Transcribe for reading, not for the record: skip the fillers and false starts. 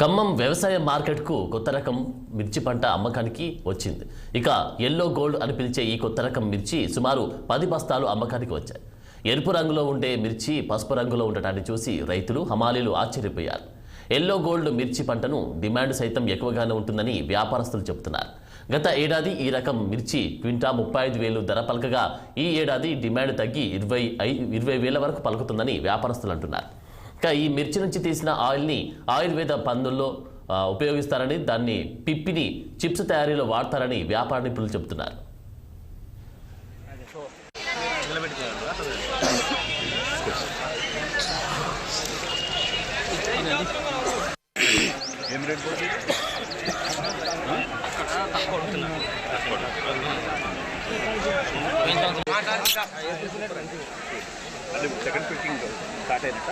ఖమ్మం వ్యవసాయ మార్కెట్కు కొత్త రకం మిర్చి పంట అమ్మకానికి వచ్చింది. ఇక ఎల్లో గోల్డ్ అని పిలిచే ఈ కొత్త రకం మిర్చి సుమారు 10 బస్తాలు అమ్మకానికి వచ్చాయి. ఎరుపు రంగులో ఉండే మిర్చి పసుపు రంగులో ఉండటాన్ని చూసి రైతులు హమాలీలు ఆశ్చర్యపోయారు. ఎల్లో గోల్డ్ మిర్చి పంటను డిమాండ్ సైతం ఎక్కువగానే ఉంటుందని వ్యాపారస్తులు చెబుతున్నారు. గత ఏడాది ఈ రకం మిర్చి క్వింటా 35,000 ధర పలకగా ఈ ఏడాది డిమాండ్ తగ్గి 20,000 వరకు పలుకుతుందని వ్యాపారస్తులు అంటున్నారు. ఇక ఈ మిర్చి నుంచి తీసిన ఆయిల్ని ఆయుర్వేద పనుల్లో ఉపయోగిస్తారని, దాన్ని పిప్పిని చిప్స్ తయారీలో వాడతారని వ్యాపార నిపుణులు చెబుతున్నారు. Second fitting start అయినట్ట